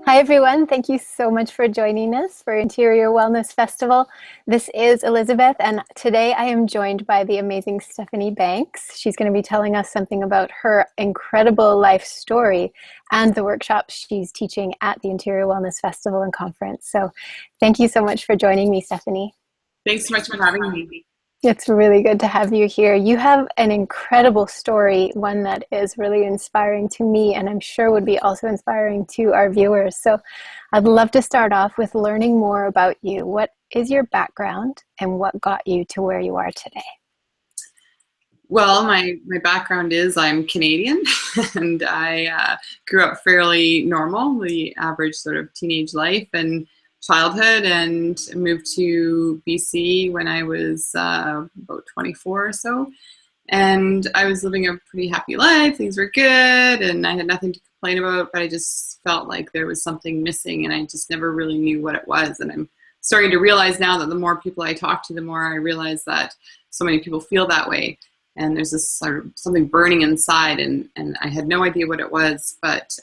Hi, everyone. Thank you so much for joining us for Interior Wellness Festival. This is Elizabeth, and today I am joined by the amazing Stephanie Banks. She's going to be telling us something about her incredible life story and the workshops she's teaching at the Interior Wellness Festival and Conference. So thank you so much for joining me, Stephanie. Thanks so much for having me. It's really good to have you here. You have an incredible story, one that is really inspiring to me, and I'm sure would be also inspiring to our viewers. So I'd love to start off with learning more about you. What is your background and what got you to where you are today? Well, my background is I'm Canadian, and I grew up fairly normal, the average sort of teenage life and childhood, and moved to BC when I was about 24 or so. And I was living a pretty happy life. Things were good, and I had nothing to complain about, but I just felt like there was something missing, and I just never really knew what it was. And I'm starting to realize now that the more people I talk to, the more I realize that so many people feel that way. And there's this sort of something burning inside, and I had no idea what it was. But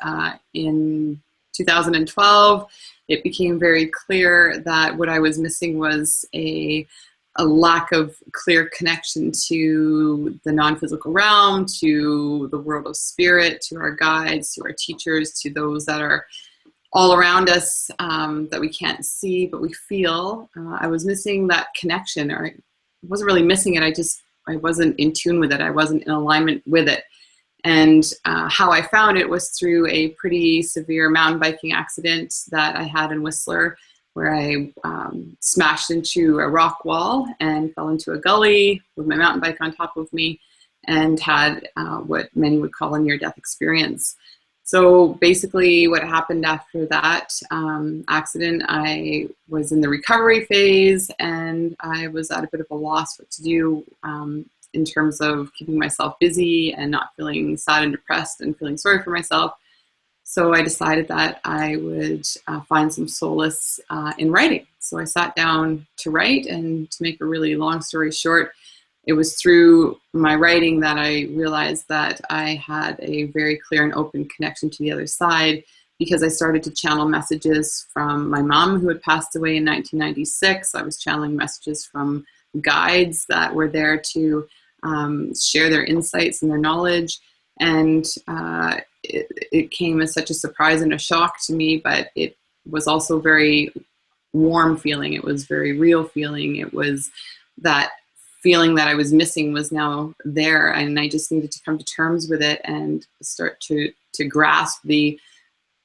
in 2012, it became very clear that what I was missing was a lack of clear connection to the non-physical realm, to the world of spirit, to our guides, to our teachers, to those that are all around us that we can't see but we feel. I was missing that connection, or I wasn't really missing it. I wasn't in tune with it. I wasn't in alignment with it. And how I found it was through a pretty severe mountain biking accident that I had in Whistler, where I smashed into a rock wall and fell into a gully with my mountain bike on top of me, and had what many would call a near-death experience. So basically what happened after that accident, I was in the recovery phase, and I was at a bit of a loss what to do in terms of keeping myself busy and not feeling sad and depressed and feeling sorry for myself. So I decided that I would find some solace in writing. So I sat down to write, and to make a really long story short, it was through my writing that I realized that I had a very clear and open connection to the other side, because I started to channel messages from my mom, who had passed away in 1996. I was channeling messages from guides that were there to share their insights and their knowledge. And it came as such a surprise and a shock to me, but it was also very warm feeling. It was very real feeling. It was that feeling that I was missing was now there, and I just needed to come to terms with it and start to grasp the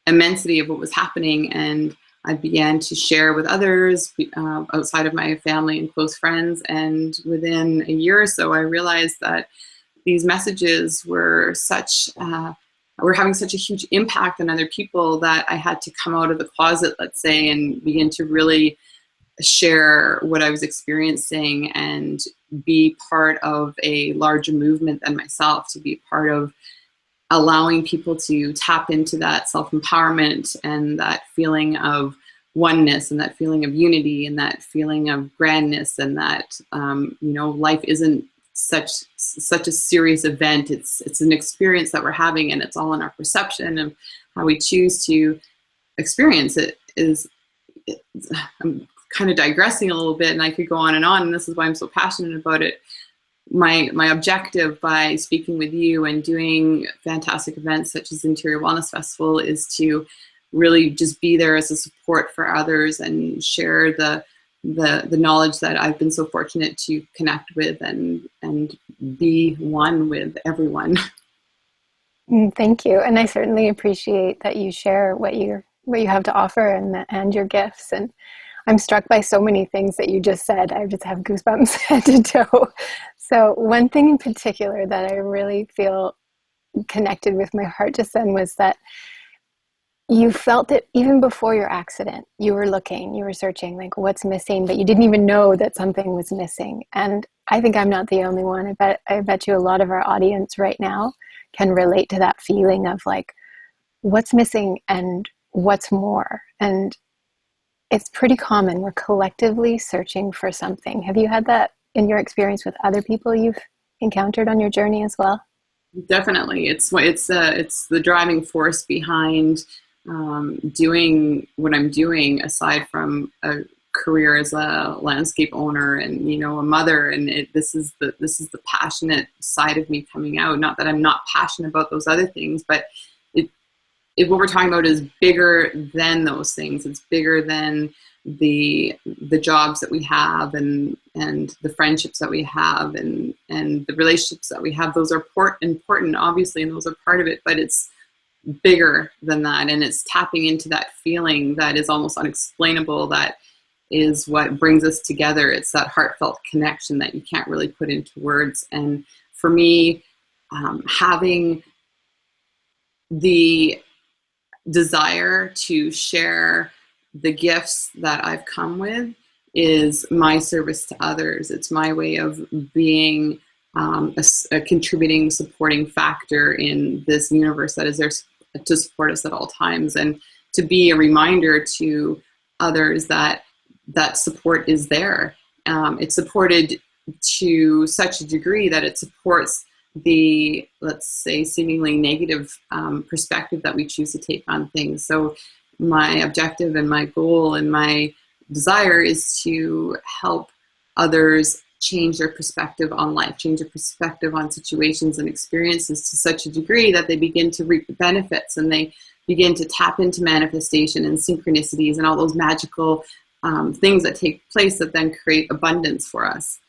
immensity of what was happening. And I began to share with others outside of my family and close friends. And within a year or so, I realized that these messages were were having such a huge impact on other people that I had to come out of the closet, let's say, and begin to really share what I was experiencing and be part of a larger movement than myself, to be part of allowing people to tap into that self-empowerment and that feeling of oneness and that feeling of unity and that feeling of grandness, and that life isn't such a serious event. It's an experience that we're having, and it's all in our perception of how we choose to experience it. I'm kind of digressing a little bit, and I could go on, and this is why I'm so passionate about it. My objective by speaking with you and doing fantastic events such as Interior Wellness Festival is to really just be there as a support for others and share the knowledge that I've been so fortunate to connect with and be one with everyone. Thank you, and I certainly appreciate that you share what you have to offer and your gifts. And I'm struck by so many things that you just said. I just have goosebumps head to toe. So one thing in particular that I really feel connected with my heart just then was that you felt it even before your accident. You were looking, you were searching, like, what's missing, but you didn't even know that something was missing. And I think I'm not the only one. I bet you a lot of our audience right now can relate to that feeling of like, what's missing and what's more. And it's pretty common. We're collectively searching for something. Have you had that in your experience with other people you've encountered on your journey as well? Definitely. It's the driving force behind doing what I'm doing aside from a career as a landscape owner and, you know, a mother. And this is the passionate side of me coming out. Not that I'm not passionate about those other things, but what we're talking about is bigger than those things. It's bigger than the jobs that we have and the friendships that we have and the relationships that we have. Those are important, obviously, and those are part of it, but it's bigger than that. And it's tapping into that feeling that is almost unexplainable. That is what brings us together. It's that heartfelt connection that you can't really put into words. And for me, having the desire to share the gifts that I've come with is my service to others. It's my way of being a contributing, supporting factor in this universe that is there to support us at all times, and to be a reminder to others that that support is there. It's supported to such a degree that it supports the, let's say, seemingly negative perspective that we choose to take on things. So my objective and my goal and my desire is to help others change their perspective on life, change their perspective on situations and experiences to such a degree that they begin to reap the benefits and they begin to tap into manifestation and synchronicities and all those magical things that take place that then create abundance for us.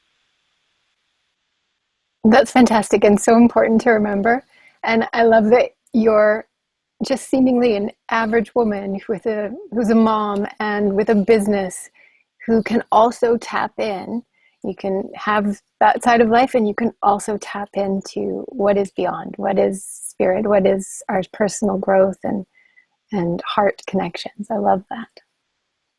That's fantastic and so important to remember. And I love that you're just seemingly an average woman who's a mom and with a business who can also tap in. You can have that side of life, and you can also tap into what is beyond, what is spirit, what is our personal growth and heart connections. I love that.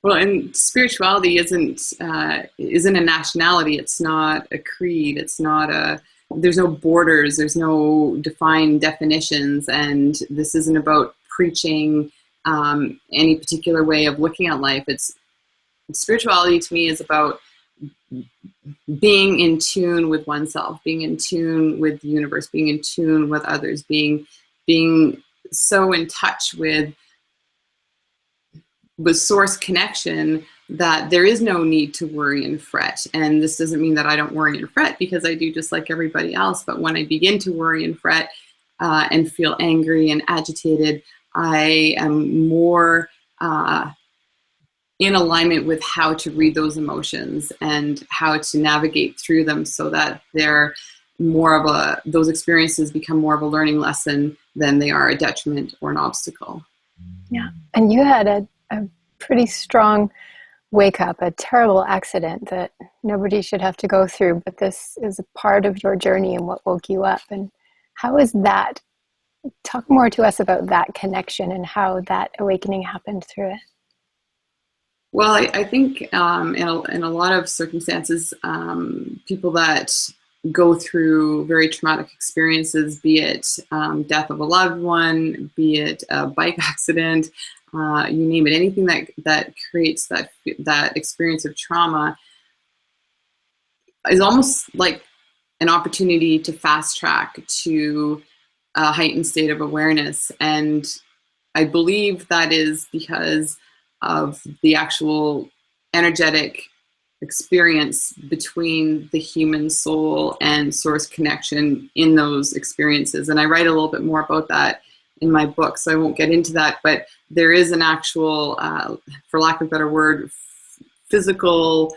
Well, and spirituality isn't a nationality. It's not a creed. It's not there's no borders. There's no defined definitions. And this isn't about preaching any particular way of looking at life. Spirituality to me is about being in tune with oneself, being in tune with the universe, being in tune with others, being so in touch with source connection that there is no need to worry and fret. And this doesn't mean that I don't worry and fret, because I do just like everybody else. But when I begin to worry and fret and feel angry and agitated, I am more in alignment with how to read those emotions and how to navigate through them so that those experiences become more of a learning lesson than they are a detriment or an obstacle. Yeah. And you had a pretty strong wake up, a terrible accident that nobody should have to go through, but this is a part of your journey and what woke you up. And how is that? Talk more to us about that connection and how that awakening happened through it. Well, I think in a lot of circumstances, people that go through very traumatic experiences, be it death of a loved one, be it a bike accident, you name it, anything that creates that experience of trauma is almost like an opportunity to fast track to a heightened state of awareness. And I believe that is because of the actual energetic experience between the human soul and source connection in those experiences. And I write a little bit more about that in my book, so I won't get into that, but there is an actual, for lack of a better word, physical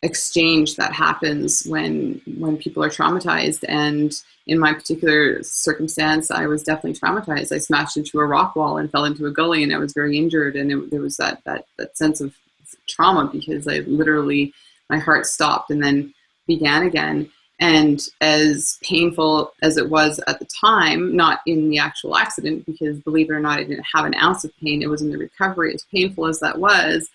exchange that happens when people are traumatized. And in my particular circumstance, I was definitely traumatized. I smashed into a rock wall and fell into a gully, and I was very injured. And there was that sense of trauma, because my heart stopped and then began again. And as painful as it was at the time, not in the actual accident, because believe it or not, I didn't have an ounce of pain. It was in the recovery. As painful as that was,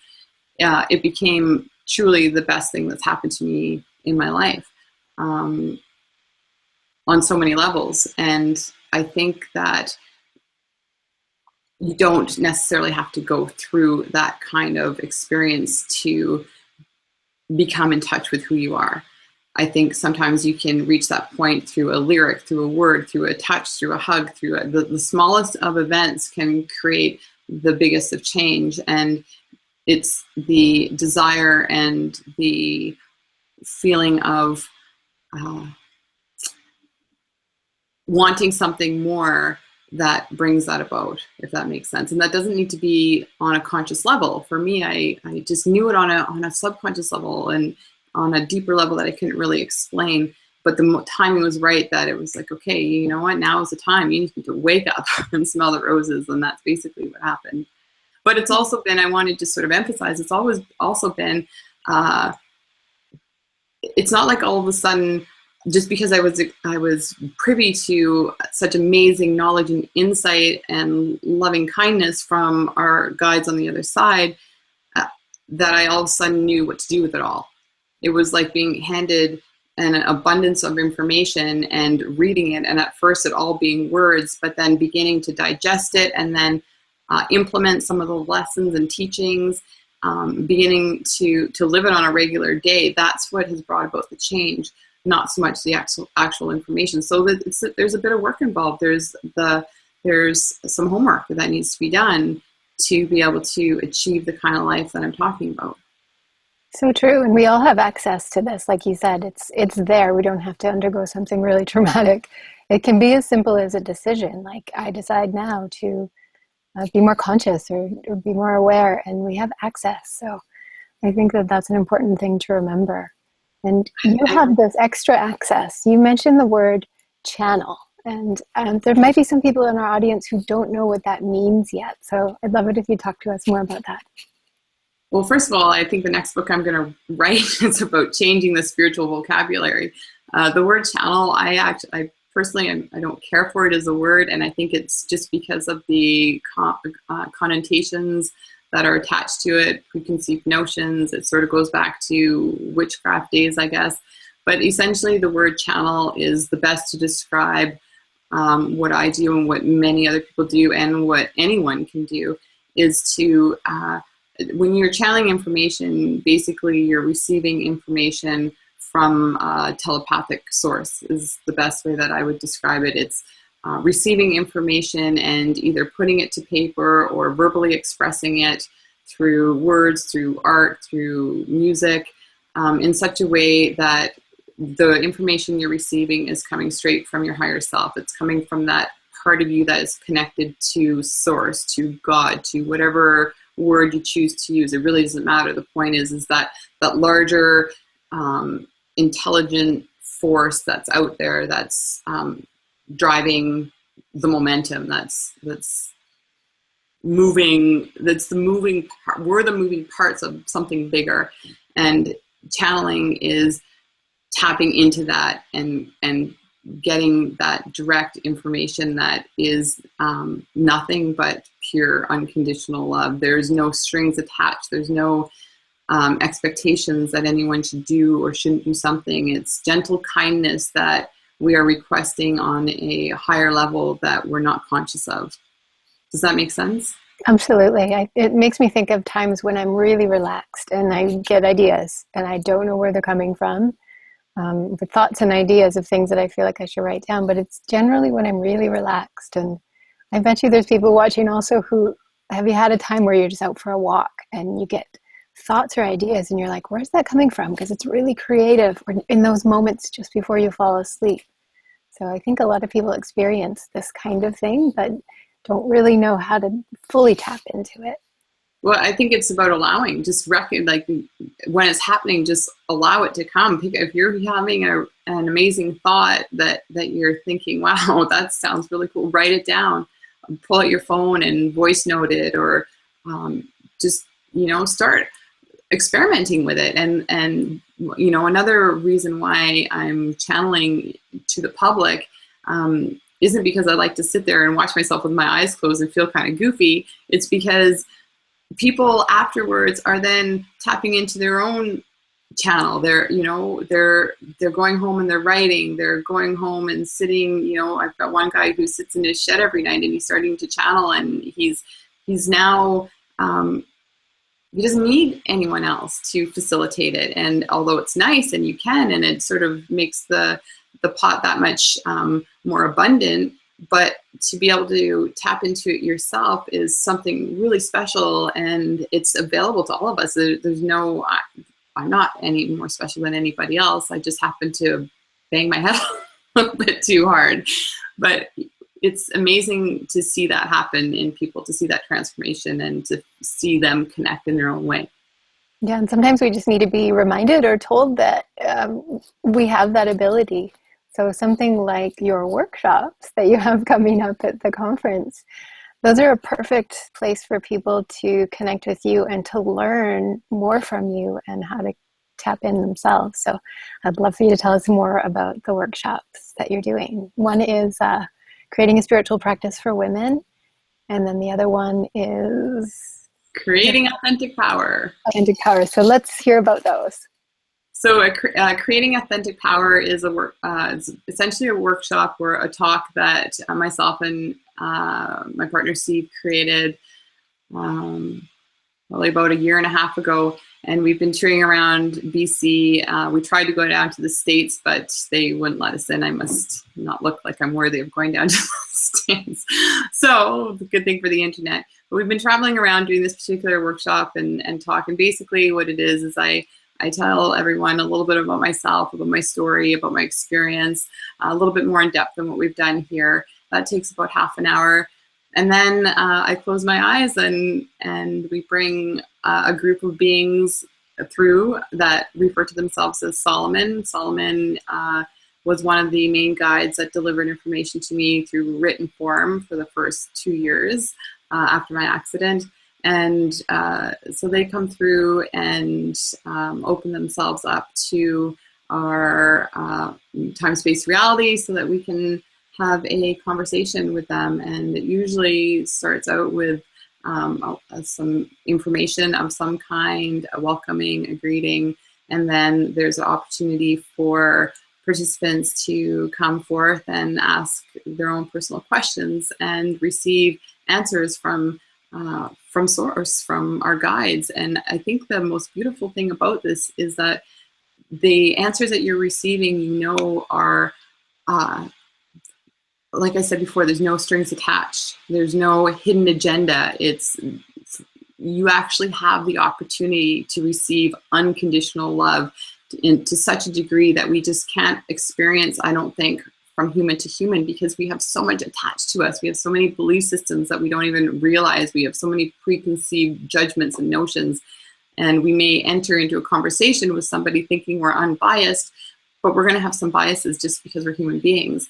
it became truly the best thing that's happened to me in my life on so many levels. And I think that you don't necessarily have to go through that kind of experience to become in touch with who you are. I think sometimes you can reach that point through a lyric, through a word, through a touch, through a hug, through the smallest of events can create the biggest of change. And it's the desire and the feeling of wanting something more that brings that about, if that makes sense. And that doesn't need to be on a conscious level. For me, I just knew it on a subconscious level and on a deeper level that I couldn't really explain. But the timing was right, that it was like, okay, you know what, now is the time. You need to wake up and smell the roses. And that's basically what happened. But it's also been, I wanted to sort of emphasize, it's always also been, it's not like all of a sudden, just because I was privy to such amazing knowledge and insight and loving kindness from our guides on the other side, that I all of a sudden knew what to do with it all. It was like being handed an abundance of information and reading it, and at first it all being words, but then beginning to digest it and then implement some of the lessons and teachings, beginning to live it on a regular day. That's what has brought about the change, not so much the actual information. So that there's a bit of work involved. There's some homework that needs to be done to be able to achieve the kind of life that I'm talking about. So true. And we all have access to this. Like you said, it's there. We don't have to undergo something really traumatic. It can be as simple as a decision. Like, I decide now to be more conscious or be more aware, and we have access. So I think that that's an important thing to remember. And you have this extra access. You mentioned the word channel, and there might be some people in our audience who don't know what that means yet. So I'd love it if you talk to us more about that. Well, first of all, I think the next book I'm going to write is about changing the spiritual vocabulary. The word channel, I personally, I don't care for it as a word, and I think it's just because of the connotations that are attached to it, preconceived notions. It sort of goes back to witchcraft days, I guess. But essentially, the word channel is the best to describe what I do and what many other people do and what anyone can do, is to, when you're channeling information, basically you're receiving information from a telepathic source, is the best way that I would describe it. It's receiving information and either putting it to paper or verbally expressing it through words, through art, through music, in such a way that the information you're receiving is coming straight from your higher self. It's coming from that part of you that is connected to source, to God, to whatever word you choose to use. It really doesn't matter. The point is that larger intelligent force that's out there, that's driving the momentum, that's moving, that's the moving part. We're the moving parts of something bigger, and channeling is tapping into that and getting that direct information that is nothing but pure unconditional love. There's no strings attached. There's no expectations that anyone should do or shouldn't do something. It's gentle kindness that we are requesting on a higher level that we're not conscious of. Does that make sense? Absolutely. It makes me think of times when I'm really relaxed and I get ideas and I don't know where they're coming from. The thoughts and ideas of things that I feel like I should write down, but it's generally when I'm really relaxed. And I bet you there's people watching also who, have you had a time where you're just out for a walk and you get thoughts or ideas and you're like, where's that coming from? Because it's really creative in those moments just before you fall asleep. So I think a lot of people experience this kind of thing, but don't really know how to fully tap into it. Well, I think it's about allowing, just like when it's happening, just allow it to come. If you're having an amazing thought that you're thinking, wow, that sounds really cool, write it down, pull out your phone and voice note it, or just, start experimenting with it. And another reason why I'm channeling to the public isn't because I like to sit there and watch myself with my eyes closed and feel kind of goofy. It's because people afterwards are then tapping into their own channel. They're going home and they're writing. They're going home and sitting. I've got one guy who sits in his shed every night and he's starting to channel, and he's now he doesn't need anyone else to facilitate it. And although it's nice and you can, and it sort of makes the pot that much more abundant, but to be able to tap into it yourself is something really special, and it's available to all of us. There's no, I'm not any more special than anybody else. I just happen to bang my head a little bit too hard. But it's amazing to see that happen in people, to see that transformation, and to see them connect in their own way. Yeah, and sometimes we just need to be reminded or told that we have that ability. So something like your workshops that you have coming up at the conference, those are a perfect place for people to connect with you and to learn more from you and how to tap in themselves. So I'd love for you to tell us more about the workshops that you're doing. One is creating a spiritual practice for women, and then the other one is Creating authentic power. authentic power. So let's hear about those. So creating authentic power is it's essentially a workshop, or a talk that myself and my partner Steve created probably about a year and a half ago, and we've been touring around BC. We tried to go down to the States, but they wouldn't let us in. I must not look like I'm worthy of going down to the States. So, good thing for the internet. But we've been traveling around doing this particular workshop and talk. And basically what it is I tell everyone a little bit about myself, about my story, about my experience, a little bit more in depth than what we've done here. That takes about half an hour. And then I close my eyes and we bring a group of beings through that refer to themselves as Solomon. Solomon was one of the main guides that delivered information to me through written form for the first 2 years after my accident. And so they come through and open themselves up to our time-space reality so that we can have a conversation with them. And it usually starts out with some information of some kind, a welcoming, a greeting, and then there's an opportunity for participants to come forth and ask their own personal questions and receive answers from source, from our guides. And I think the most beautiful thing about this is that the answers that you're receiving, are like I said before, there's no strings attached. There's no hidden agenda. You actually have the opportunity to receive unconditional love to such a degree that we just can't experience, I don't think, from human to human, because we have so much attached to us. We have so many belief systems that we don't even realize. We have so many preconceived judgments and notions. And we may enter into a conversation with somebody thinking we're unbiased, but we're going to have some biases just because we're human beings.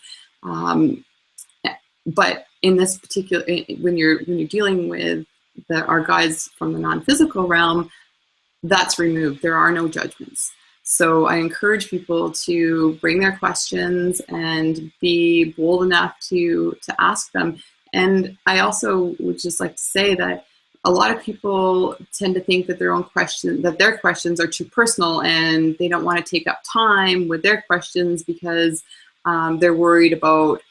But in this particular, when you're dealing with our guides from the non-physical realm, that's removed. There are no judgments. So I encourage people to bring their questions and be bold enough to ask them. And I also would just like to say that a lot of people tend to think that their questions are too personal, and they don't want to take up time with their questions because they're worried about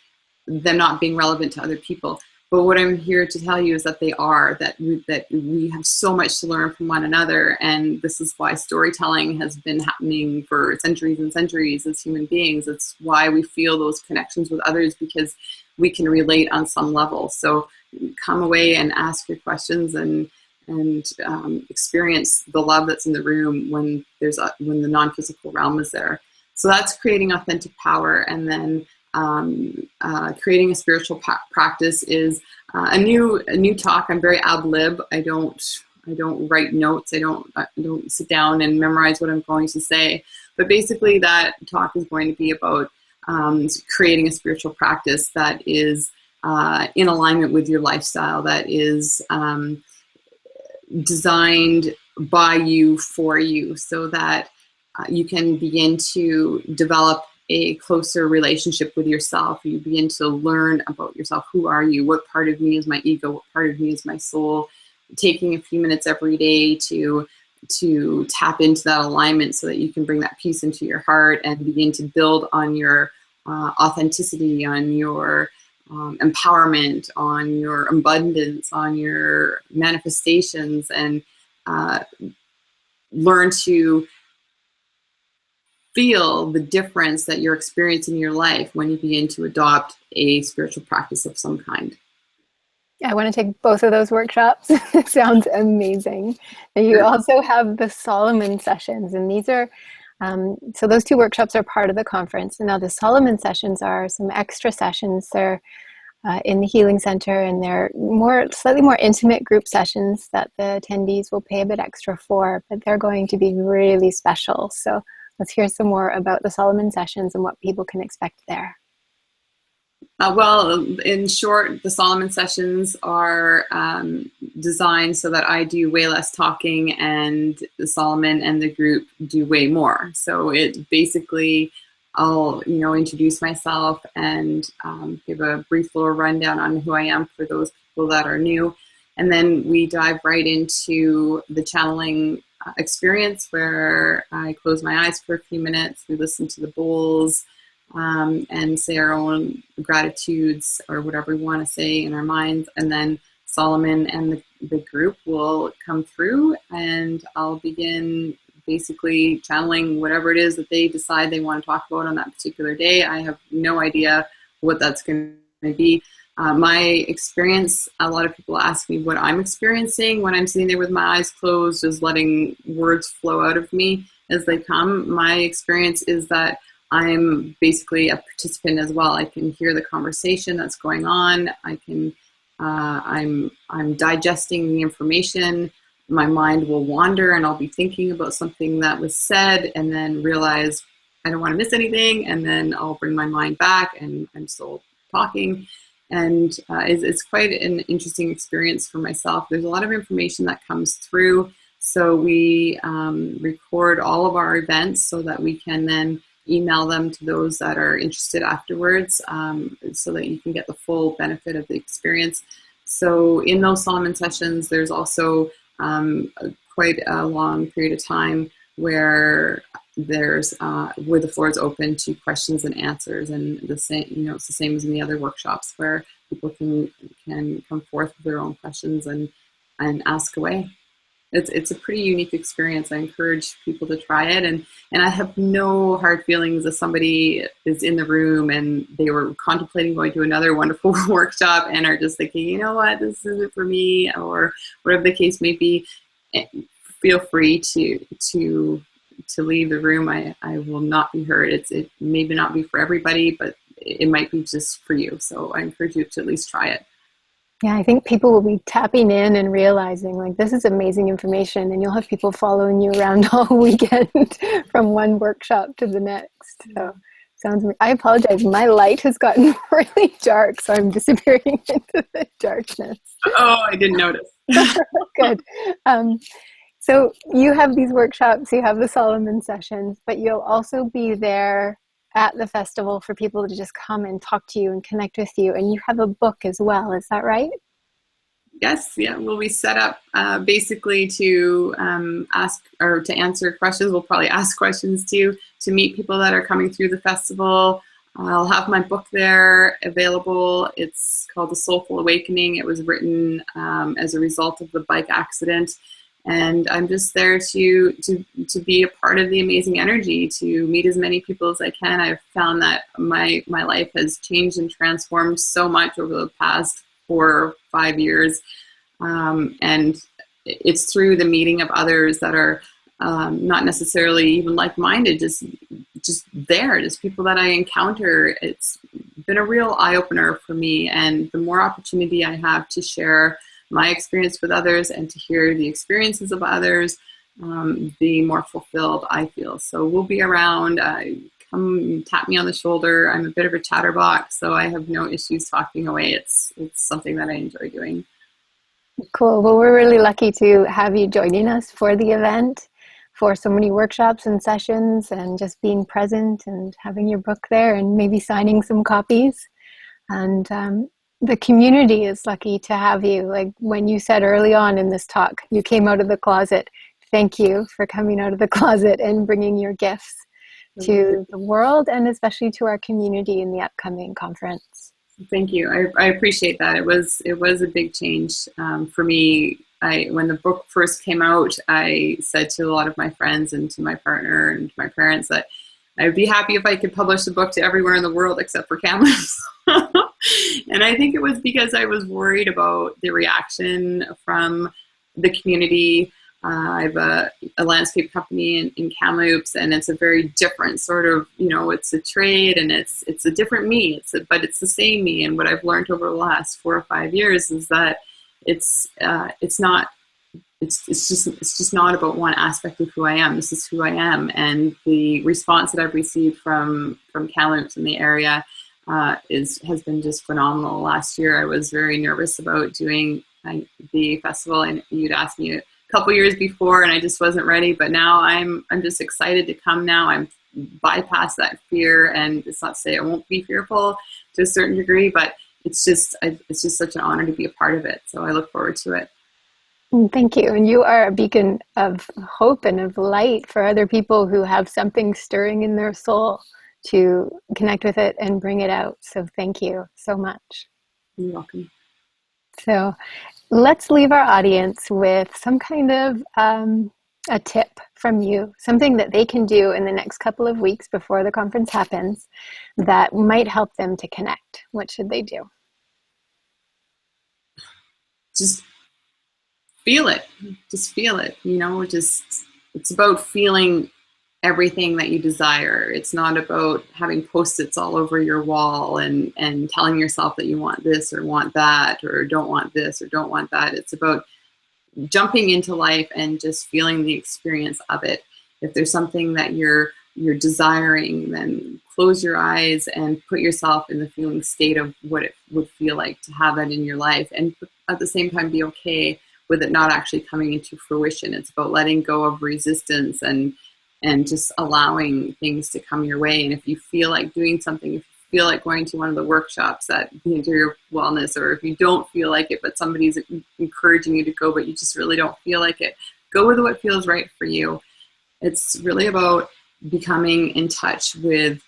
them not being relevant to other people. But what I'm here to tell you is that they are, that we have so much to learn from one another. And this is why storytelling has been happening for centuries and centuries as human beings. It's why we feel those connections with others, because we can relate on some level. So come away and ask your questions and experience the love that's in the room when the non-physical realm is there. So that's creating authentic power. And then creating a spiritual practice is a new talk. I'm very ad lib. I don't write notes. I don't sit down and memorize what I'm going to say. But basically, that talk is going to be about creating a spiritual practice that is in alignment with your lifestyle, that is designed by you for you, so that you can begin to develop a closer relationship with yourself. You begin to learn about yourself. Who are you? What part of me is my ego? What part of me is my soul? Taking a few minutes every day to tap into that alignment so that you can bring that peace into your heart and begin to build on your authenticity, on your empowerment, on your abundance, on your manifestations, and learn to feel the difference that you're experiencing in your life when you begin to adopt a spiritual practice of some kind. I want to take both of those workshops. It sounds amazing. And you also have the Solomon sessions, and these are so those two workshops are part of the conference. And now the Solomon sessions are some extra sessions. They're in the Healing Center, and they're slightly more intimate group sessions that the attendees will pay a bit extra for, but they're going to be really special. So let's hear some more about the Solomon sessions and what people can expect there. Well, in short, the Solomon sessions are designed so that I do way less talking, and the Solomon and the group do way more. So it basically, I'll introduce myself and give a brief little rundown on who I am for those people that are new, and then we dive right into the channeling experience, where I close my eyes for a few minutes. We listen to the bowls. And say our own gratitudes or whatever we want to say in our minds. And then Solomon and the group will come through, and I'll begin basically channeling whatever it is that they decide they want to talk about on that particular day. I have no idea what that's going to be. My experience, a lot of people ask me what I'm experiencing when I'm sitting there with my eyes closed, just letting words flow out of me as they come. My experience is that I'm basically a participant as well. I can hear the conversation that's going on. I'm digesting the information. My mind will wander, and I'll be thinking about something that was said, and then realize I don't want to miss anything. And then I'll bring my mind back, and I'm still talking. And it's quite an interesting experience for myself. There's a lot of information that comes through. So we record all of our events so that we can then email them to those that are interested afterwards, so that you can get the full benefit of the experience. So in those Solomon sessions, there's also quite a long period of time where there's where the floor is open to questions and answers, and the same, it's the same as in the other workshops, where people can come forth with their own questions and ask away. It's a pretty unique experience. I encourage people to try it, and I have no hard feelings if somebody is in the room and they were contemplating going to another wonderful workshop and are just thinking, you know what, this isn't for me, or whatever the case may be. Feel free to leave the room. I will not be hurt. It may not be for everybody, but it might be just for you. So I encourage you to at least try it. Yeah, I think people will be tapping in and realizing, like, this is amazing information, and you'll have people following you around all weekend from one workshop to the next. So I apologize. My light has gotten really dark, so I'm disappearing into the darkness. Oh, I didn't notice. Good. So you have these workshops, you have the Solomon sessions, but you'll also be there at the festival for people to just come and talk to you and connect with you. And you have a book as well. Is that right? Yes. Yeah. We'll be set up basically to ask or to answer questions. We'll probably ask questions to meet people that are coming through the festival. I'll have my book there available. It's called The Soulful Awakening. It was written as a result of the bike accident. And I'm just there to be a part of the amazing energy, to meet as many people as I can. I've found that my life has changed and transformed so much over the past 4 or 5 years. And it's through the meeting of others that are not necessarily even like-minded, just people that I encounter. It's been a real eye-opener for me. And the more opportunity I have to share my experience with others and to hear the experiences of others, the more fulfilled I feel. So we'll be around. Come tap me on the shoulder. I'm a bit of a chatterbox, so I have no issues talking away. It's something that I enjoy doing. Cool. Well, we're really lucky to have you joining us for the event, for so many workshops and sessions, and just being present and having your book there and maybe signing some copies. And the community is lucky to have you. Like when you said early on in this talk, you came out of the closet. Thank you for coming out of the closet and bringing your gifts to the world, and especially to our community in the upcoming conference. Thank you. I appreciate that. It was a big change for me. When the book first came out, I said to a lot of my friends and to my partner and to my parents that I'd be happy if I could publish a book to everywhere in the world except for Kamloops. And I think it was because I was worried about the reaction from the community. I have a landscape company in Kamloops, and it's a very different sort of, it's a trade, and it's a different me. But it's the same me. And what I've learned over the last 4 or 5 years is that it's not. It's just not about one aspect of who I am. This is who I am, and the response that I've received from Kamloops in the area has been just phenomenal. Last year, I was very nervous about doing the festival, and you'd asked me a couple years before, and I just wasn't ready. But now I'm just excited to come. Now I'm bypass that fear, and it's not to say I won't be fearful to a certain degree, but it's just such an honor to be a part of it. So I look forward to it. Thank you. And you are a beacon of hope and of light for other people who have something stirring in their soul to connect with it and bring it out. So thank you so much. You're welcome. So let's leave our audience with some kind of a tip from you, something that they can do in the next couple of weeks before the conference happens that might help them to connect. What should they do? Just feel it. Just feel it. It's about feeling everything that you desire. It's not about having Post-its all over your wall and telling yourself that you want this or want that or don't want this or don't want that. It's about jumping into life and just feeling the experience of it. If there's something that you're desiring, then close your eyes and put yourself in the feeling state of what it would feel like to have that in your life, and at the same time be okay with it not actually coming into fruition. It's about letting go of resistance and just allowing things to come your way. And if you feel like doing something, if you feel like going to one of the workshops at the Interior Wellness, or if you don't feel like it, but somebody's encouraging you to go, but you just really don't feel like it, go with what feels right for you. It's really about becoming in touch with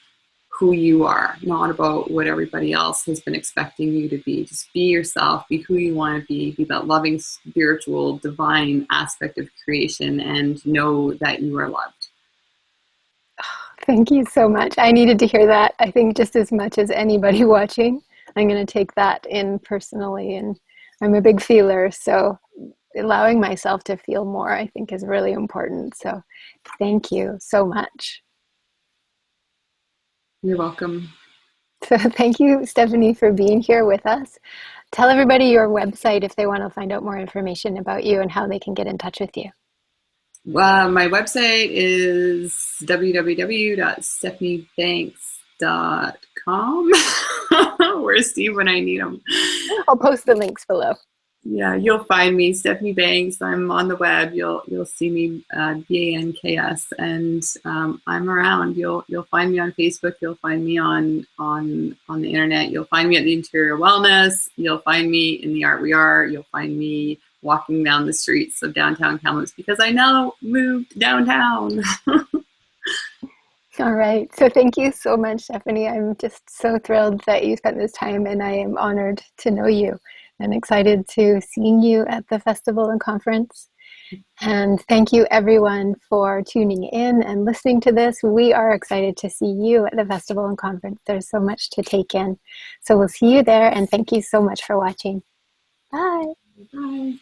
who you are, not about what everybody else has been expecting you to be. Just be yourself, be who you want to be that loving, spiritual, divine aspect of creation, and know that you are loved. Thank you so much. I needed to hear that. I think just as much as anybody watching, I'm going to take that in personally. And I'm a big feeler, so allowing myself to feel more, I think, is really important. So thank you so much. You're welcome. So thank you, Stephanie, for being here with us. Tell everybody your website if they want to find out more information about you and how they can get in touch with you. Well, my website is www.stephaniebanks.com. Where's Steve when I need him? I'll post the links below. Yeah, you'll find me, Stephanie Banks. I'm on the web. You'll see me, BANKS, and I'm around. You'll find me on Facebook. You'll find me on the internet. You'll find me at the Interior Wellness. You'll find me in the Art We Are. You'll find me walking down the streets of downtown Kamloops because I now moved downtown. All right. So thank you so much, Stephanie. I'm just so thrilled that you spent this time, and I am honored to know you and excited to seeing you at the festival and conference. And thank you everyone for tuning in and listening to this. We are excited to see you at the festival and conference. There's so much to take in. So we'll see you there, and thank you so much for watching. Bye. Bye.